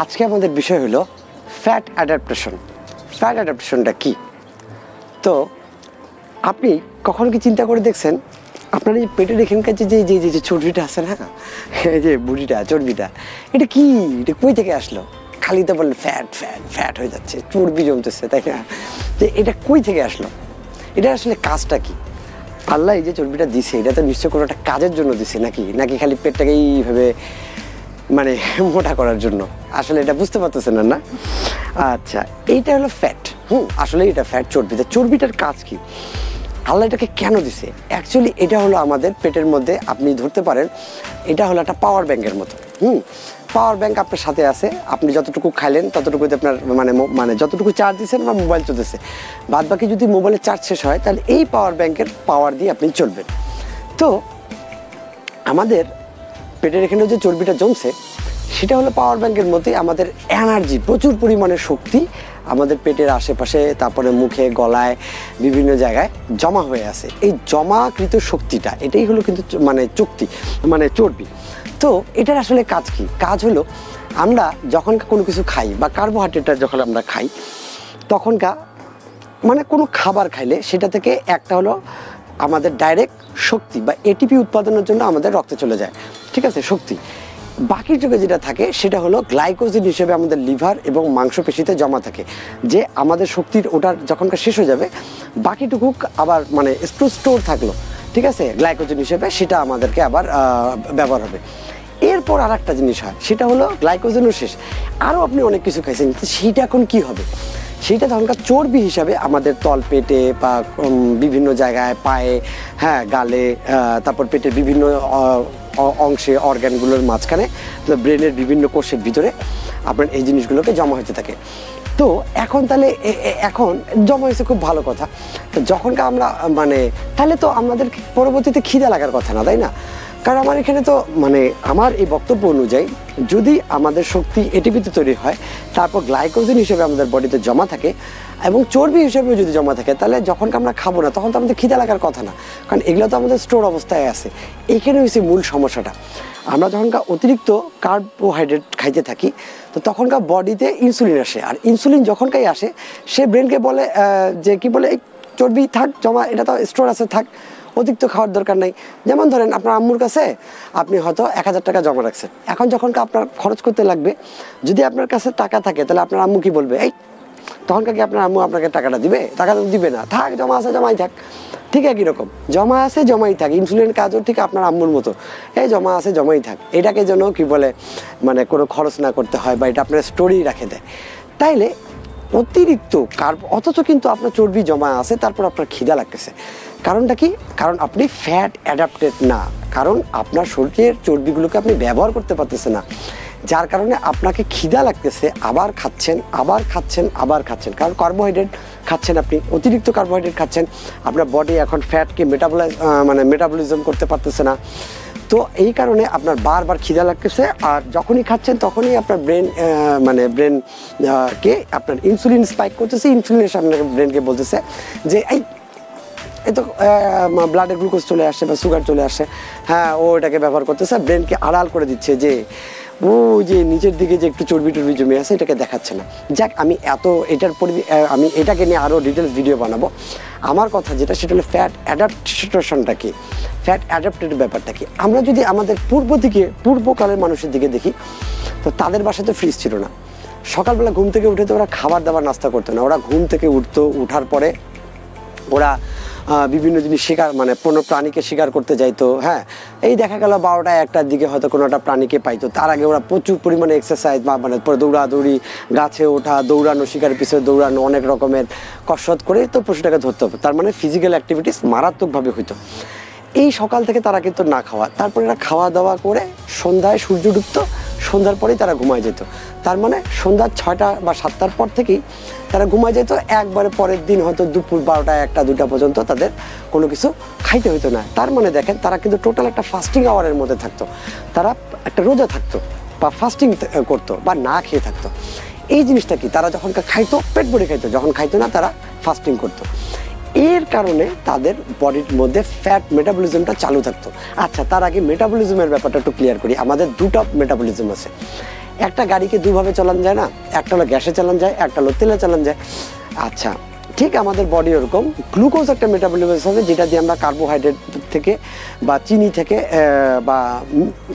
আজকে আমাদের বিষয় হলো ফ্যাট অ্যাডাপ্টেশন। ফ্যাট অ্যাডাপ্টেশনটা কি? তো আপনি কখনো কি চিন্তা করে দেখছেন আপনার এই পেটের এখানকার যে চর্বিটা আছে না, এই যে বুড়িটা চর্বিটা, এটা কি, এটা কই থেকে আসলো? খালি তো বললে ফ্যাট ফ্যাট ফ্যাট হয়ে যাচ্ছে, চর্বি জমতেছে, তাই না? যে এটা কই থেকে আসলো? এটা আসলে কাজটা কি? আল্লাহ এই যে চর্বিটা দিছে এটা তো নিশ্চয় কোনো একটা কাজের জন্য দিছে, নাকি খালি পেটটাকে এইভাবে মানে মোটা করার জন্য? আসলে এটা বুঝতে পারতেছেন না? আচ্ছা, এইটা হলো ফ্যাট। আসলে এটা ফ্যাট, চর্বিটার কাজ কি? আল্লাহ এটাকে কেন দিছে? অ্যাকচুয়ালি এটা হলো আমাদের পেটের মধ্যে, আপনি ধরতে পারেন এটা হলো একটা পাওয়ার ব্যাংকের মতো। পাওয়ার ব্যাংক আপনার সাথে আছে, আপনি যতটুকু খাইলেন ততটুকুতে আপনার মানে যতটুকু চার্জ দিচ্ছেন বা মোবাইল চলতেছে, বাদ বাকি যদি মোবাইলের চার্জ শেষ হয় তাহলে এই পাওয়ার ব্যাংকের পাওয়ার দিয়ে আপনি চলবেন। তো আমাদের পেটের এখানে যে চর্বিটা জমছে সেটা হলো পাওয়ার ব্যাংকের মধ্যে আমাদের এনার্জি, প্রচুর পরিমাণে শক্তি আমাদের পেটের আশেপাশে, তারপরে মুখে, গলায়, বিভিন্ন জায়গায় জমা হয়ে আছে। এই জমাকৃত শক্তিটা এটাই হলো কিন্তু চর্বি। তো এটার আসলে কাজ কি? কাজ হলো আমরা যখন কোনো কিছু খাই বা কার্বোহাইড্রেটটা যখন আমরা খাই, তখনকার কোনো খাবার খাইলে সেটা থেকে একটা হলো আমাদের ডাইরেক্ট শক্তি বা এটিপি উৎপাদনের জন্য আমাদের রক্তে চলে যায়, ঠিক আছে, শক্তি। বাকিটুকু যেটা থাকে সেটা হলো গ্লাইকোজেন হিসেবে আমাদের লিভার এবং মাংসপেশিতে জমা থাকে, যে আমাদের শক্তির ওটার যখনকার শেষ হয়ে যাবে বাকিটুকু আবার স্টোর থাকলো, ঠিক আছে, গ্লাইকোজেন হিসেবে, সেটা আমাদেরকে আবার ব্যবহার হবে। এরপর আর একটা জিনিস হয়, সেটা হলো গ্লাইকোজেনও শেষ, আরও আপনি অনেক কিছু খাইছেন, সেইটা এখন কি হবে? সেইটা তখনকার চর্বি হিসাবে আমাদের তল পেটে বা বিভিন্ন জায়গায়, পায়ে, গালে, তারপর পেটের বিভিন্ন অংশে, অর্গানগুলোর মাঝখানে, ব্রেনের বিভিন্ন কোষের ভিতরে আপনার এই জিনিসগুলোকে জমা হতে থাকে। তো এখন তাহলে এখন জমা হয়েছে, খুব ভালো কথা। তো যখনকার আমরা তাহলে তো আমাদের পরবর্তীতে খিদা লাগার কথা না, তাই না? কারণ আমার এখানে তো আমার এই বক্তব্য অনুযায়ী যদি আমাদের শক্তি এটিপিতে তৈরি হয়, তারপর গ্লাইকোজেন হিসেবে আমাদের বডিতে জমা থাকে এবং চর্বি হিসেবে যদি জমা থাকে, তাহলে যখন আমরা খাবো না তখন তো আমাদের খিদা লাগার কথা না, কারণ এগুলো তো আমাদের স্টোর অবস্থায় আছে। এইখানে হচ্ছে মূল সমস্যাটা। আমরা যখনকার অতিরিক্ত কার্বোহাইড্রেট খাইতে থাকি, তো তখনকার বডিতে ইনসুলিন আসে, আর ইনসুলিন যখনকাই আসে সে ব্রেনকে বলে যে কি বলে, এই চর্বি থাক জমা, এটা তো স্টোর আছে, থাক, অতিরিক্ত খাওয়ার দরকার নাই। যেমন ধরেন আপনার আম্মুর কাছে আপনি হয়তো 1000 টাকা জমা রাখছেন, এখন যখন আপনার খরচ করতে লাগবে, যদি আপনার কাছে টাকা থাকে তাহলে আপনার আম্মু কি বলবে? এই তখনকার কি আপনার আম্মু আপনাকে টাকাটা দিবে? টাকা তো দিবে না, থাক, জমা আছে জমাই থাক। ঠিক একই রকম, জমা আছে জমাই থাক, ইনসুলিনের কাজও ঠিক আপনার আম্মুর মতো, এই জমা আছে জমাই থাক, এটাকে যেন কি বলে কোনো খরচ না করতে হয় বা এটা আপনার স্টোরেই রাখে দেয়। তাইলে অতিরিক্ত অথচ কিন্তু আপনার চর্বি জমা আছে, তারপর আপনার খিদা লাগতেছে। কারণটা কি? কারণ আপনি ফ্যাট অ্যাডাপ্টেড না, কারণ আপনার শরীরের চর্বিগুলোকে আপনি ব্যবহার করতে পারতেছে না, যার কারণে আপনাকে খিদা লাগতেছে, আবার খাচ্ছেন, কারণ কার্বোহাইড্রেট খাচ্ছেন, আপনি অতিরিক্ত কার্বোহাইড্রেট খাচ্ছেন, আপনার বডি এখন ফ্যাটকে মেটাবলিজম করতে পারতেছে না। তো এই কারণে আপনার বারবার খিদা লাগতেছে, আর যখনই খাচ্ছেন তখনই আপনার ব্রেনকে আপনার ইনসুলিন স্পাইক করতেছে, ইনসুলিনের সামনে ব্রেনকে বলতেছে যে এই তো ব্লাডে গ্লুকোজ চলে আসছে বা সুগার চলে আসছে, ও এটাকে ব্যবহার করতেছে, ব্রেনকে আড়াল করে দিচ্ছে যে ও যে নিচের দিকে যে একটু চর্বি জমে আছে এটাকে দেখাচ্ছে না। যাক, আমি আমি এটাকে নিয়ে আরও ডিটেলস ভিডিও বানাবো। আমার কথা যেটা, সেটা হলো ফ্যাট অ্যাডাপ্টেশনটা কি, ফ্যাট অ্যাডাপ্টেড ব্যাপারটা কি। আমরা যদি আমাদের পূর্বকালের মানুষের দিকে দেখি, তো তাদের বাসায় তো ফ্রিজ ছিল না, সকালবেলা ঘুম থেকে উঠে তো ওরা খাবার দাবার নাস্তা করতো না, ওরা ঘুম থেকে উঠার পরে ওরা বিভিন্ন জিনিস শিকার কোনো প্রাণীকে শিকার করতে যাইতো। এই দেখা গেল 12টা 1টার দিকে হয়তো কোনো একটা প্রাণীকে পাইতো, তার আগে ওরা প্রচুর পরিমাণে এক্সারসাইজ বা দৌড়াদৌড়ি, গাছে ওঠা, দৌড়ানো, শিকারের পিছনে দৌড়ানো, অনেক রকমের কসরত করে তো পশুটাকে ধরতে হবে। তার ফিজিক্যাল অ্যাক্টিভিটিস মারাত্মকভাবে হইতো। এই সকাল থেকে তারা কিন্তু না খাওয়া, তারপরে এরা খাওয়া দাওয়া করে সন্ধ্যায় সূর্য ডুবতো, সন্ধ্যার পরেই তারা ঘুমায় যেত। তার সন্ধ্যা 6টা বা 7টার পর থেকেই তারা ঘুমায় যেত, একবারে পরের দিন হয়তো দুপুর 12টা 1টা 2টা পর্যন্ত তাদের কোনো কিছু খাইতে হইতো না। তার দেখেন, তারা কিন্তু টোটাল একটা ফাস্টিং আওয়ারের মধ্যে থাকতো, তারা একটা রোজা থাকতো বা ফাস্টিং করতো বা না খেয়ে থাকতো। এই জিনিসটা কি, তারা যখন খাইতো পেট ভরে খাইতো, যখন খাইতো না তারা ফাস্টিং করতো। এর কারণে তাদের বডির মধ্যে ফ্যাট মেটাবলিজমটা চালু থাকতো। আচ্ছা, তার আগে মেটাবলিজমের ব্যাপারটা একটু ক্লিয়ার করি। আমাদের দুটো মেটাবলিজম আছে, একটা গাড়িকে দুভাবে চালানো যায় না, একটা হলো গ্যাসে চালানো যায়, একটা হলো তেলে চালানো যায়। আচ্ছা, ঠিক আমাদের বডি ওরকম গ্লুকোজ একটা মেটাবলিজম হবে যেটা দিয়ে আমরা কার্বোহাইড্রেট থেকে বা চিনি থেকে বা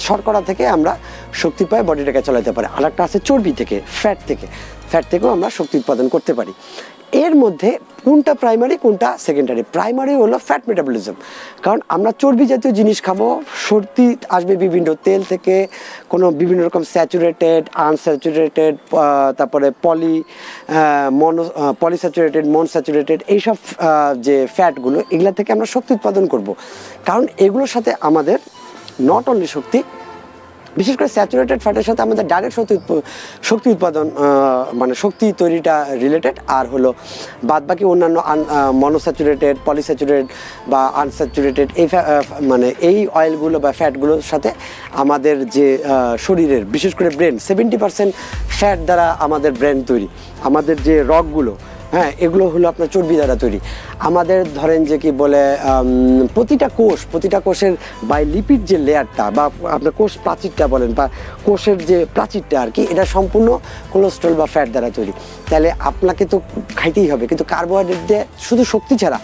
শর্করা থেকে আমরা শক্তি পাই, বডিটাকে চালাতে পারি। আর একটা আছে চর্বি থেকে, ফ্যাট থেকেও আমরা শক্তি উৎপাদন করতে পারি। এর মধ্যে কোনটা প্রাইমারি কোনটা সেকেন্ডারি? প্রাইমারি হলো ফ্যাট মেটাবলিজম, কারণ আমরা চর্বি জাতীয় জিনিস খাবো, শক্তি আসবে বিভিন্ন তেল থেকে, কোনো বিভিন্ন রকম স্যাচুরেটেড, আনস্যাচুরেটেড, তারপরে পলিস্যাচুরেটেড, মনস্যাচুরেটেড, এইসব যে ফ্যাটগুলো এগুলা থেকে আমরা শক্তি উৎপাদন করব। কারণ এগুলোর সাথে আমাদের নট অনলি শক্তি, বিশেষ করে স্যাচুরেটেড ফ্যাটের সাথে আমাদের ডাইরেক্ট শক্তি উৎপাদন মানে শক্তি তৈরিটা রিলেটেড, আর হলো বাদবাকি অন্যান্য মনোস্যাচুরেটেড, পলিস্যাচুরেটেড বা আনস্যাচুরেটেড এই মানে এই অয়েলগুলো বা ফ্যাটগুলোর সাথে আমাদের যে শরীরের বিশেষ করে ব্রেন, 70% ফ্যাট দ্বারা আমাদের ব্রেন তৈরি। আমাদের যে রগগুলো, হ্যাঁ, এগুলো হলো আপনার চর্বি দ্বারা তৈরি। আমাদের ধরেন যে কি বলে প্রতিটা কোষের বাই লিপিড যে লেয়ারটা বা আপনার কোষ প্রাচীরটা বলেন বা কোষের যে প্রাচীরটা আর কি, এটা সম্পূর্ণ কোলেস্ট্রল বা ফ্যাট দ্বারা তৈরি। তাহলে আপনাকে তো খাইতেই হবে, কিন্তু কার্বোহাইড্রেট দিয়ে শুধু শক্তি ছাড়া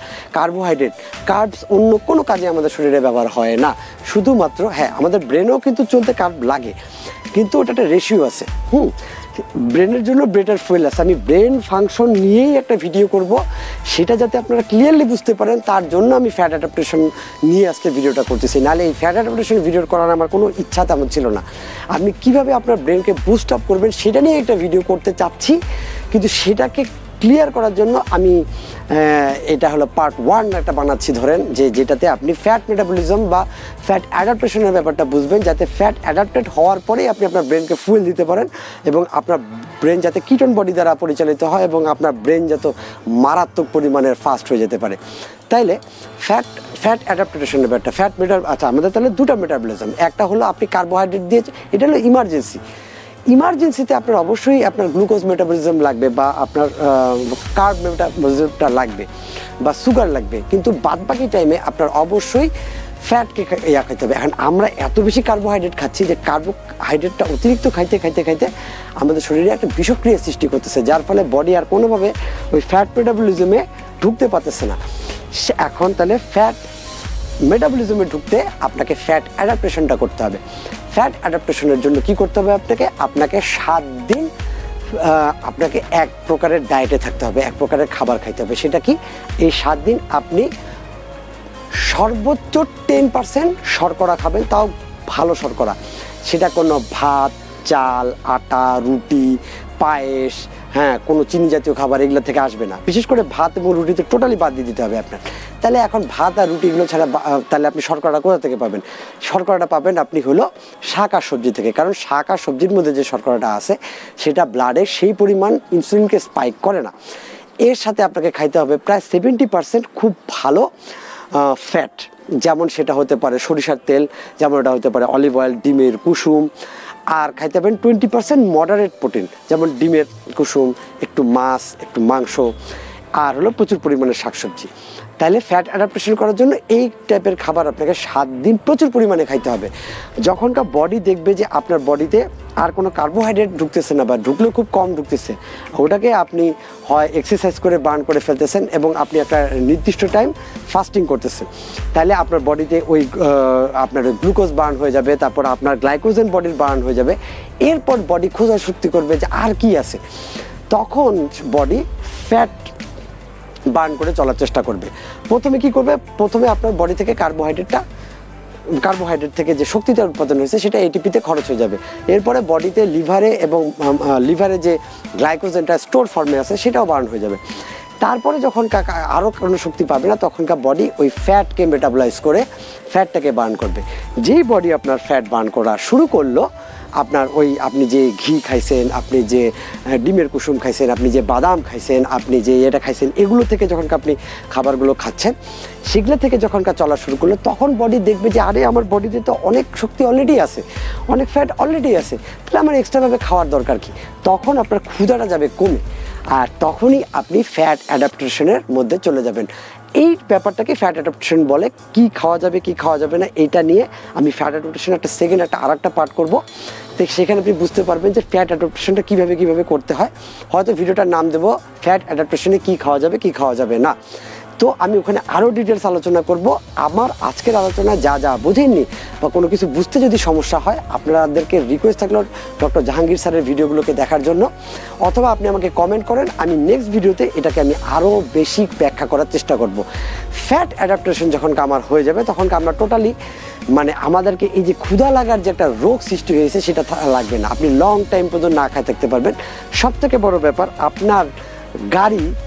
কার্বস অন্য কোনো কাজে আমাদের শরীরে ব্যবহার হয় না। শুধুমাত্র হ্যাঁ, আমাদের ব্রেনেও কিন্তু চলতে কার্ব লাগে, কিন্তু ওটা একটা রেশিও আছে। ব্রেনের জন্য বেটার ফুয়েল আছে। আমি ব্রেন ফাংশন নিয়েই একটা ভিডিও করব, সেটা যাতে আপনারা ক্লিয়ারলি বুঝতে পারেন, তার জন্য আমি ফ্যাট অ্যাডাপ্টেশন নিয়ে আজকে ভিডিওটা করতেছি। নাহলে এই ফ্যাট অ্যাডাপ্টেশন ভিডিও করার আমার কোনো ইচ্ছা তেমন ছিল না। আপনি কীভাবে আপনার ব্রেনকে বুস্ট আপ করবেন সেটা নিয়ে একটা ভিডিও করতে চাচ্ছি, কিন্তু সেটাকে ক্লিয়ার করার জন্য আমি এটা হলো পার্ট 1 একটা বানাচ্ছি, ধরেন যেটাতে আপনি ফ্যাট মেটাবলিজম বা ফ্যাট অ্যাডাপ্টেশনের ব্যাপারটা বুঝবেন, যাতে ফ্যাট অ্যাডাপ্টেড হওয়ার পরেই আপনি আপনার ব্রেনকে ফুয়েল দিতে পারেন এবং আপনার ব্রেন যাতে কিটোন বডি দ্বারা পরিচালিত হয় এবং আপনার ব্রেন যাতে মারাত্মক পরিমাণের ফাস্ট হয়ে যেতে পারে। তাইলে ফ্যাট অ্যাডাপ্টেশনের ব্যাপারটা আচ্ছা, আমাদের তাহলে দুটো মেটাবলিজম, একটা হলো আপনি কার্বোহাইড্রেট দিয়ে, এটা হলো ইমার্জেন্সিতে আপনার অবশ্যই আপনার গ্লুকোজ মেটাবলিজম লাগবে বা আপনার কার্ব মেটাবলিজমটা লাগবে বা সুগার লাগবে, কিন্তু বাদবাকি টাইমে আপনার অবশ্যই ফ্যাটকে খাইতে হবে। এখন আমরা এত বেশি কার্বোহাইড্রেট খাচ্ছি যে কার্বোহাইড্রেটটা অতিরিক্ত খাইতে আমাদের শরীরে একটা বিষক্রিয়া সৃষ্টি করতেছে, যার ফলে বডি আর কোনোভাবে ওই ফ্যাট মেটাবলিজমে ঢুকতে পারতেছে না। এখন তাহলে ফ্যাট মেটাবলিজমে ঢুকতে আপনাকে ফ্যাট অ্যাডাপ্টেশনটা করতে হবে। ফ্যাট অ্যাডাপ্টেশনের জন্য কি করতে হবে? আপনাকে 7 দিন আপনাকে এক প্রকারের ডায়েটে থাকতে হবে, এক প্রকারের খাবার খাইতে হবে। সেটা কি? এই 7 দিন আপনি সর্বোচ্চ 10% শর্করা খাবেন, তাও ভালো শর্করা। সেটা কোনো ভাত, চাল, আটা, রুটি, পায়েস, হ্যাঁ, কোনো চিনি জাতীয় খাবার এগুলো থেকে আসবে না। বিশেষ করে ভাত এবং রুটিতে টোটালি বাদ দিয়ে দিতে হবে আপনার। তাহলে এখন ভাত আর রুটিগুলো ছাড়া তাহলে আপনি শর্করাটা কোথা থেকে পাবেন? শর্করাটা পাবেন আপনি হলো শাক আর সবজি থেকে, কারণ শাক আর সবজির মধ্যে যে শর্করাটা আছে সেটা ব্লাডে সেই পরিমাণ ইনসুলিনকে স্পাইক করে না। এর সাথে আপনাকে খাইতে হবে প্রায় 70% খুব ভালো ফ্যাট, যেমন সেটা হতে পারে সরিষার তেল, যেমন এটা হতে পারে অলিভ অয়েল, ডিমের কুসুম। আর খাইতে পারেন 20% মডারেট প্রোটিন, যেমন ডিমের কুসুম, একটু মাছ, একটু মাংস, আর হলো প্রচুর পরিমাণে শাকসবজি। তাহলে ফ্যাট অ্যাডাপ্টেশন করার জন্য এই টাইপের খাবার আপনাকে 7 দিন প্রচুর পরিমাণে খাইতে হবে। যখনকার বডি দেখবে যে আপনার বডিতে আর কোনো কার্বোহাইড্রেট ঢুকতেছে না বা ঢুকলেও খুব কম ঢুকতেছে, ওটাকে আপনি হয় এক্সারসাইজ করে বার্ন করে ফেলতেছেন এবং আপনি একটা নির্দিষ্ট টাইম ফাস্টিং করতেছেন। তাহলে আপনার বডিতে ওই আপনার গ্লুকোজ বার্ন হয়ে যাবে, তারপর আপনার গ্লাইকোজেন বডির বার্ন হয়ে যাবে। এরপর বডি খোঁজা শক্তি করবে যে আর কি আছে, তখন বডি ফ্যাট বার্ন করে চলার চেষ্টা করবে। প্রথমে কি করবে? প্রথমে আপনার বডি থেকে কার্বোহাইড্রেট থেকে যে শক্তিটা উৎপাদন হয়েছে সেটা এটিপিতে খরচ হয়ে যাবে। এরপরে বডিতে লিভারে যে গ্লাইকোজেনটা স্টোর ফর্মে আছে সেটাও বার্ন হয়ে যাবে। তারপরে যখন আরও কোনো শক্তি পাবে না, তখনকার বডি ওই ফ্যাটকে মেটাবলাইজ করে ফ্যাটটাকে বার্ন করবে। যেই বডি আপনার ফ্যাট বার্ন করা শুরু করলো, আপনার ওই আপনি যে ঘি খাইছেন, আপনি যে ডিমের কুসুম খাইছেন, আপনি যে বাদাম খাইছেন, আপনি যে এটা খাইছেন, এগুলো থেকে যখন আপনি খাবারগুলো খাচ্ছেন, সেগুলো থেকে যখন চলা শুরু করলো, তখন বডি দেখবে যে আরে আমার বডিতে তো অনেক শক্তি অলরেডি আছে, অনেক ফ্যাট অলরেডি আছে, তাহলে আমার এক্সট্রাভাবে খাওয়ার দরকার কি? তখন আপনার ক্ষুধাটা যাবে কমে। আর তখনই আপনি ফ্যাট অ্যাডাপ্টেশনের মধ্যে চলে যাবেন। এই ব্যাপারটাকে ফ্যাট অ্যাডাপ্টেশন বলে। কি খাওয়া যাবে কি খাওয়া যাবে না এটা নিয়ে আমি ফ্যাট অ্যাডাপ্টেশন আরেকটা পার্ট করব। তো সেখানে আপনি বুঝতে পারবেন যে ফ্যাট অ্যাডাপ্টেশনটা কীভাবে করতে হয়। হয়তো ভিডিওটার নাম দেবো ফ্যাট অ্যাডাপ্টেশনে কী খাওয়া যাবে কি খাওয়া যাবে না। তো আমি ওখানে আরও ডিটেলস আলোচনা করব। আমার আজকের আলোচনা যা বোঝেননি বা কোনো কিছু বুঝতে যদি সমস্যা হয়, আপনাদেরকে রিকোয়েস্ট থাকলো ডক্টর জাহাঙ্গীর স্যারের ভিডিওগুলোকে দেখার জন্য, অথবা আপনি আমাকে কমেন্ট করেন, আমি নেক্সট ভিডিওতে এটাকে আমি আরও বেশি ব্যাখ্যা করার চেষ্টা করব। ফ্যাট অ্যাডাপ্টেশন যখন আমার হয়ে যাবে তখন আমরা টোটালি মানে আমাদেরকে এই যে ক্ষুধা লাগার যে একটা রোগ সৃষ্টি হয়েছে সেটা লাগবে না। আপনি লং টাইম পর্যন্ত না খায় থাকতে পারবেন। সবথেকে বড় ব্যাপার, আপনার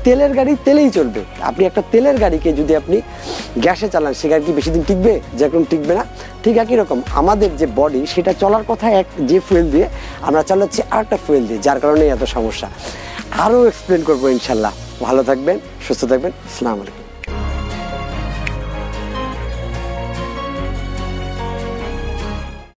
তেলের গাড়ি তেলেই চলবে। আপনি একটা তেলের গাড়িকে যদি আপনি গ্যাসে চালান, সে গাড়ি কি বেশি দিন টিকবে? যেরকম টিকবে না। ঠিক একই রকম আমাদের যে বডি, সেটা চলার কথা যে ফুয়েল দিয়ে, আমরা চালাচ্ছি আরেকটা ফুয়েল দিয়ে, যার কারণে এত সমস্যা। আরও এক্সপ্লেন করবো ইনশাল্লাহ। ভালো থাকবেন, সুস্থ থাকবেন। আসসালামু আলাইকুম।